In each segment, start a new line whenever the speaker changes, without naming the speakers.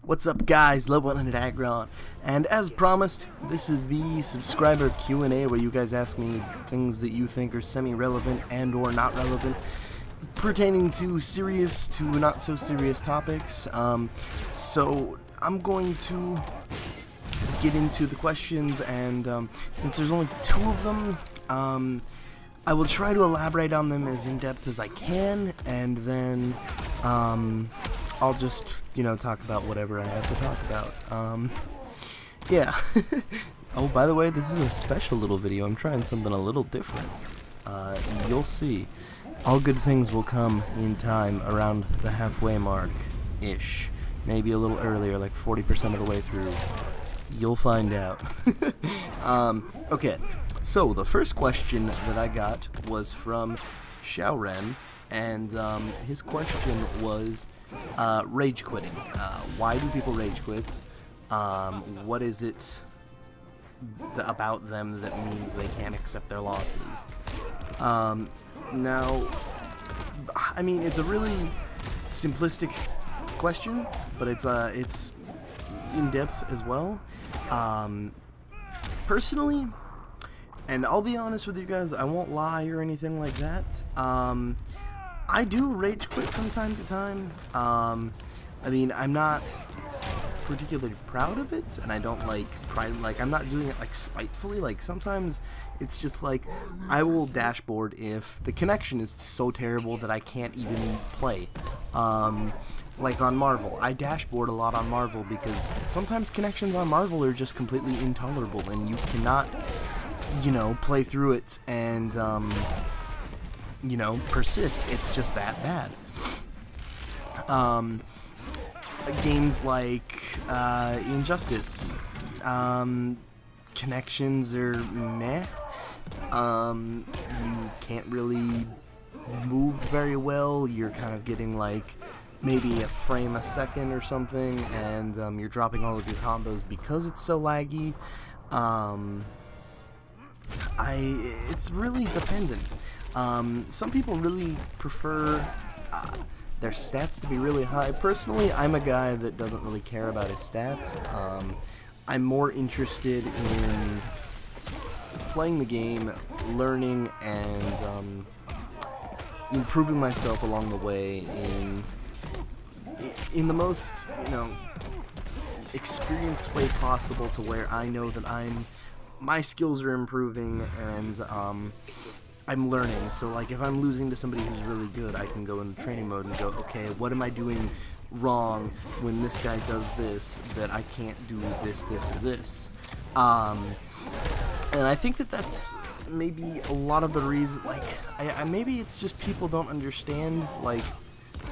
What's up, guys? Love 100 Agron, and as promised, this is the subscriber Q&A where you guys ask me things that you think are semi-relevant and or not relevant pertaining to serious to not so serious topics. So I'm going to get into the questions, and since there's only two of them, I will try to elaborate on them as in-depth as I can, and then I'll just, talk about whatever I have to talk about. Yeah. Oh, by the way, this is a special little video. I'm trying something a little different. You'll see. All good things will come in time around the halfway mark-ish. Maybe a little earlier, like 40% of the way through. You'll find out. Okay, so the first question that I got was from Xiaoren, and his question was rage quitting. Why do people rage quit? What is it about them that means they can't accept their losses? Now, I mean, it's a really simplistic question, but it's in-depth as well. Personally, and I'll be honest with you guys, I won't lie or anything like that, I do rage quit from time to time. I mean, I'm not particularly proud of it, and I don't I'm not doing it spitefully. Sometimes it's just I will dashboard if the connection is so terrible that I can't even play. Like on Marvel, I dashboard a lot on Marvel because sometimes connections on Marvel are just completely intolerable, and you cannot, play through it and persist. It's just that bad. Games like Injustice, connections are meh. You can't really move very well. You're kind of getting maybe a frame a second or something, and you're dropping all of your combos because it's so laggy. It's really dependent. Some people really prefer their stats to be really high. Personally, I'm a guy that doesn't really care about his stats. I'm more interested in playing the game, learning, and improving myself along the way in the most, experienced way possible, to where I know that my skills are improving and I'm learning. So if I'm losing to somebody who's really good, I can go into training mode and go, okay, what am I doing wrong when this guy does this that I can't do this, or this? And I think that's maybe a lot of the reason, maybe it's just people don't understand,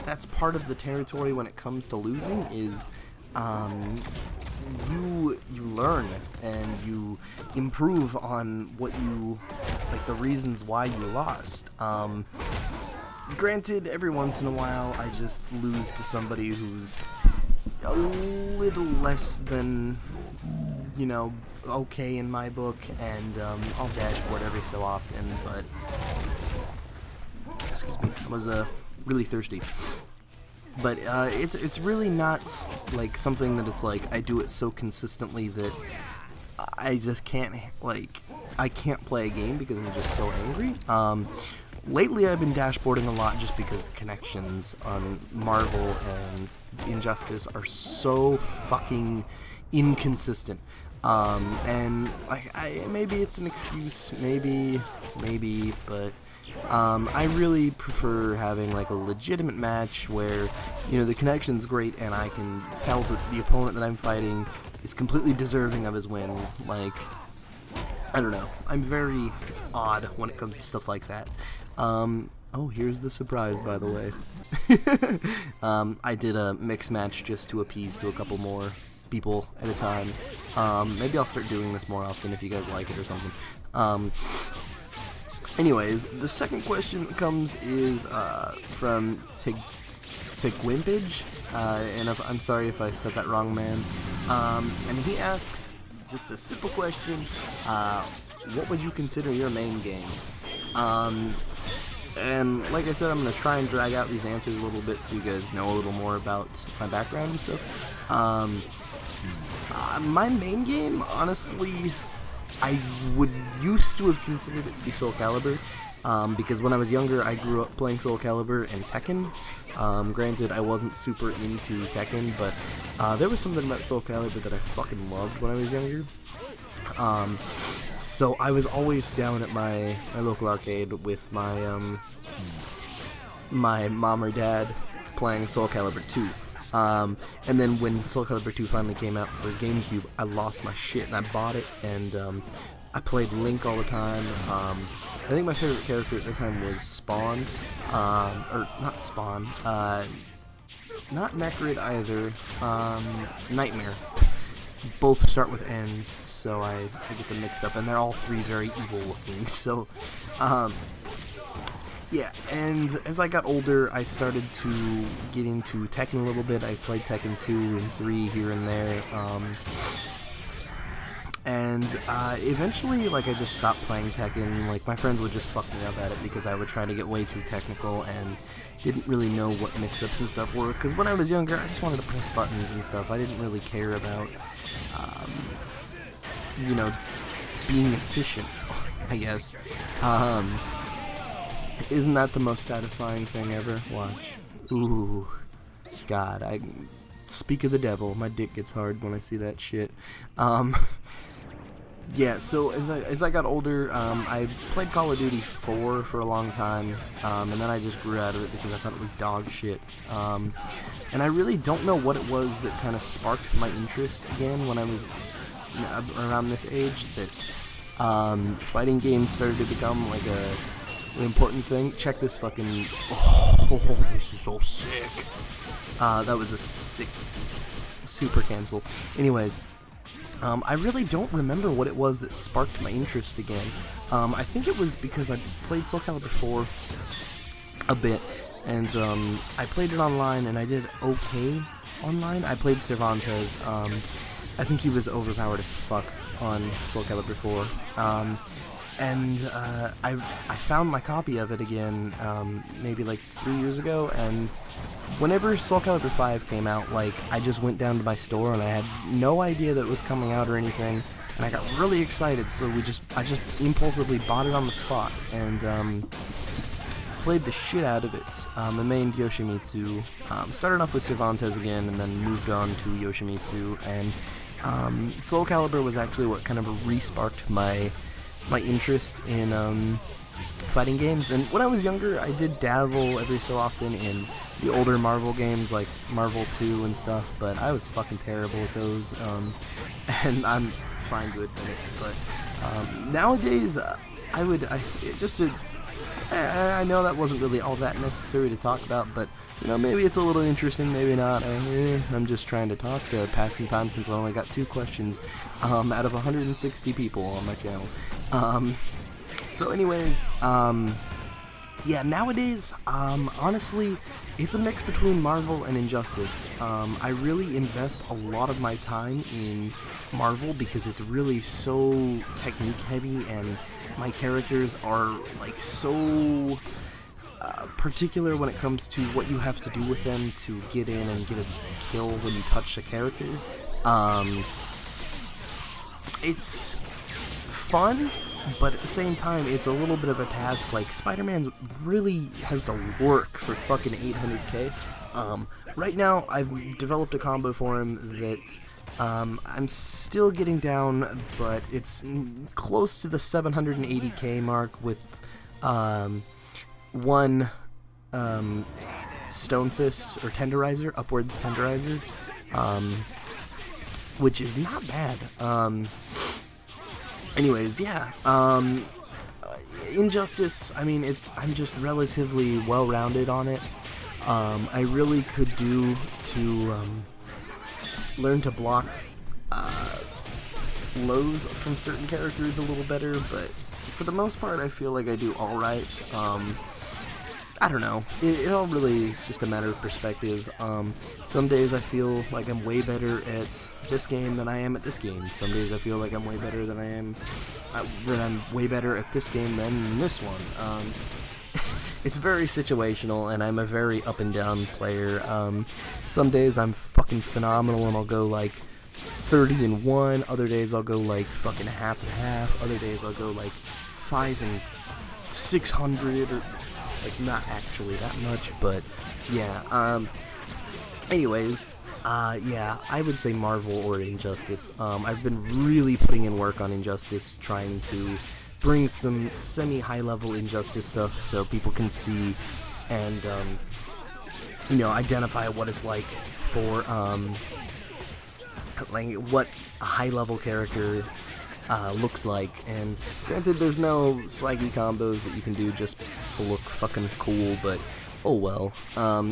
that's part of the territory when it comes to losing, is you learn and you improve on what the reasons why you lost. Granted, every once in a while I just lose to somebody who's a little less than, okay in my book, and I'll dashboard every so often, but excuse me, I was really thirsty. But it's really not something that it's I do it so consistently that I just can't I can't play a game because I'm just so angry. Lately I've been dashboarding a lot just because the connections on Marvel and Injustice are so fucking inconsistent. And maybe it's an excuse, maybe, but I really prefer having a legitimate match where, the connection's great and I can tell that the opponent that I'm fighting is completely deserving of his win. I don't know. I'm very odd when it comes to stuff like that. Oh, here's the surprise, by the way. I did a mix match just to appease to a couple more people at a time. Maybe I'll start doing this more often if you guys like it or something. Anyways, the second question that comes is from Tigwimpage, and I'm sorry if I said that wrong, man. And he asks just a simple question: what would you consider your main game? And like I said, I'm going to try and drag out these answers a little bit so you guys know a little more about my background and stuff. My main game, honestly, I would used to have considered it to be Soul Calibur, because when I was younger, I grew up playing Soul Calibur and Tekken. Granted, I wasn't super into Tekken, but there was something about Soul Calibur that I fucking loved when I was younger. So I was always down at my local arcade with my my mom or dad playing Soul Calibur 2. And then when Soul Calibur 2 finally came out for GameCube, I lost my shit and I bought it, and I played Link all the time. I think my favorite character at the time was Spawn, or not Spawn, not Necrid either, Nightmare. Both start with N's, so I get them mixed up, and they're all three very evil looking, so, yeah, and as I got older, I started to get into Tekken a little bit. I played Tekken 2 and 3 here and there, and eventually, like, I just stopped playing Tekken. Like, my friends would just fuck me up at it because I would try to get way too technical and didn't really know what mix-ups and stuff were, because when I was younger, I just wanted to press buttons and stuff. I didn't really care about, you know, being efficient, I guess. Isn't that the most satisfying thing ever? Watch. Ooh. God, I speak of the devil. My dick gets hard when I see that shit. Yeah, so as I got older, I played Call of Duty 4 for a long time, and then I just grew out of it because I thought it was dog shit. And I really don't know what it was that kind of sparked my interest again when I was around this age, that fighting games started to become like an important thing. Check this fucking... Oh, this is so sick. That was a sick... Super cancel. Anyways... I really don't remember what it was that sparked my interest again. I think it was because I played Soul Calibur 4 a bit, and I played it online, and I did okay online. I played Cervantes. I think he was overpowered as fuck on Soul Calibur 4. And I found my copy of it again maybe like 3 years ago, and whenever Soul Calibur 5 came out, like, I just went down to my store and I had no idea that it was coming out or anything, and I got really excited, so I just impulsively bought it on the spot and played the shit out of it. I mained Yoshimitsu, started off with Cervantes again, and then moved on to Yoshimitsu, and Soul Calibur was actually what kind of re-sparked my interest in fighting games. And when I was younger, I did dabble every so often in the older Marvel games like Marvel 2 and stuff, but I was fucking terrible at those, and I'm fine to admit it. But nowadays, I know that wasn't really all that necessary to talk about, but you know, maybe it's a little interesting, maybe not. I'm just trying to talk to pass some time, since I only got 2 questions out of 160 people on my channel. So anyways, yeah, nowadays, honestly, it's a mix between Marvel and Injustice. I really invest a lot of my time in Marvel because it's really so technique heavy, and my characters are like so particular when it comes to what you have to do with them to get in and get a kill when you touch a character. It's fun, but at the same time, it's a little bit of a task. Like, Spider-Man really has to work for fucking 800k. Right now, I've developed a combo for him that I'm still getting down, but it's close to the 780k mark with one Stone Fist, or Tenderizer, Upwards Tenderizer, which is not bad. Anyways, yeah, Injustice, I mean, I'm just relatively well-rounded on it. I really could do to learn to block lows from certain characters a little better, but for the most part, I feel like I do alright. I don't know. It all really is just a matter of perspective. Some days I feel like I'm way better at this game than I am at this game. Some days I feel like I'm way better I'm way better at this game than this one. it's very situational, and I'm a very up and down player. Some days I'm fucking phenomenal and I'll go like 30-1, other days I'll go like fucking half and half, other days I'll go like 5-600, or like not actually that much, but yeah. Anyways, yeah, I would say Marvel or Injustice. I've been really putting in work on Injustice, trying to bring some semi-high-level Injustice stuff so people can see and, you know, identify what it's like for, like, what a high-level character looks like. And granted, there's no swaggy combos that you can do just to look fucking cool, but oh well.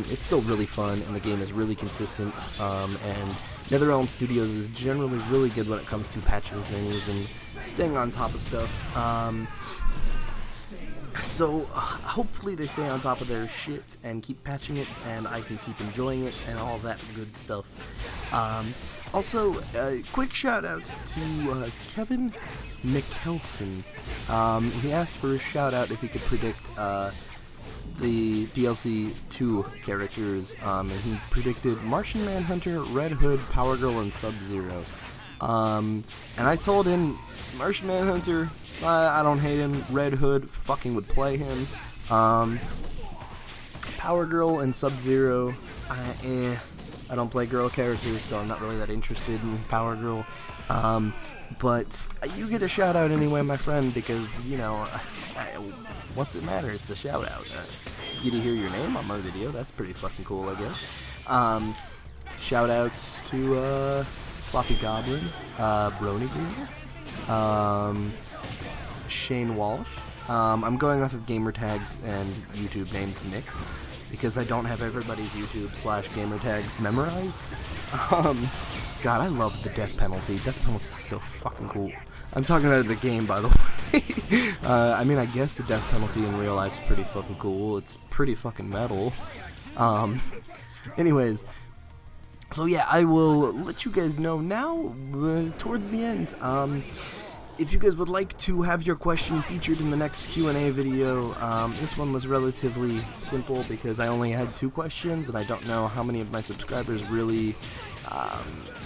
It's still really fun, and the game is really consistent, and NetherRealm Studios is generally really good when it comes to patching things and staying on top of stuff. So hopefully they stay on top of their shit and keep patching it, and I can keep enjoying it and all that good stuff. Also, quick shout out to Kevin Mickelson. He asked for a shout out if he could predict the DLC 2 characters, and he predicted Martian Manhunter, Red Hood, Power Girl, and Sub-Zero. And I told him, Martian Manhunter, I don't hate him. Red Hood, fucking would play him. Power Girl and Sub-Zero, I don't play girl characters, so I'm not really that interested in Power Girl. But you get a shout out anyway, my friend, because, you know, what's it matter? It's a shout out. You get to hear your name on my video. That's pretty fucking cool, I guess. Shout outs to Floppy Goblin, Brony Green, Shane Walsh. I'm going off of gamer tags and YouTube names mixed, because I don't have everybody's YouTube/gamer tags memorized. God, I love the death penalty. Death penalty is so fucking cool. I'm talking about the game, by the way. I mean, I guess the death penalty in real life is pretty fucking cool. It's pretty fucking metal. Anyways, so yeah, I will let you guys know now, towards the end. If you guys would like to have your question featured in the next Q&A video, this one was relatively simple because I only had 2 questions, and I don't know how many of my subscribers really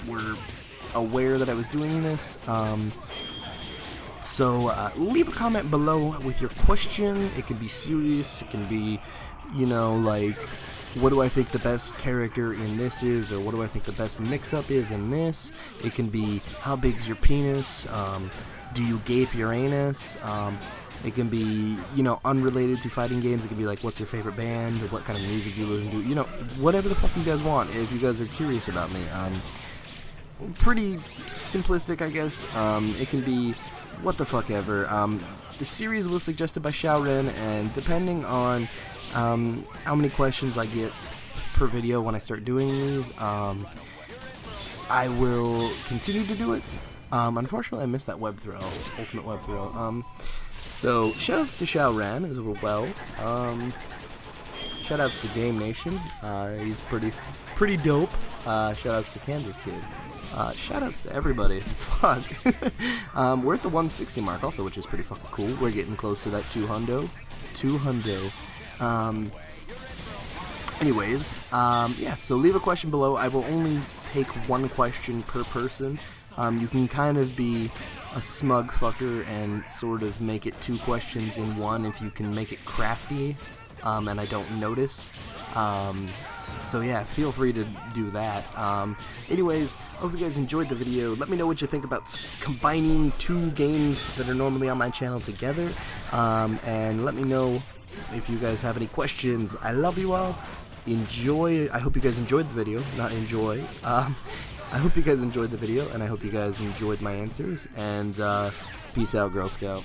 were aware that I was doing this. So leave a comment below with your question. It can be serious, it can be, you know, like, what do I think the best character in this is, or what do I think the best mix-up is in this. It can be, how big's your penis, do you gape your anus? It can be, you know, unrelated to fighting games. It can be like, what's your favorite band, or what kind of music you listen to, you know, whatever the fuck you guys want, if you guys are curious about me. Pretty simplistic, I guess. It can be what the fuck ever. The series was suggested by Xiaoren, and depending on how many questions I get per video when I start doing these, I will continue to do it. Unfortunately, I missed that web throw, ultimate web throw. So, shoutouts to Xiaoran as well. Shoutouts to Game Nation. He's pretty dope. Shoutouts to Kansas Kid. Shoutouts to everybody. Fuck. We're at the 160 mark also, which is pretty fucking cool. We're getting close to that 200. Anyways, yeah, so leave a question below. I will only take 1 question per person. You can kind of be a smug fucker and sort of make it 2 questions in one if you can make it crafty, and I don't notice. So yeah, feel free to do that. Anyways, hope you guys enjoyed the video. Let me know what you think about combining 2 games that are normally on my channel together, and let me know if you guys have any questions. I love you all. Enjoy. I hope you guys enjoyed the video. Not enjoy. I hope you guys enjoyed the video, and I hope you guys enjoyed my answers, and peace out, Girl Scout.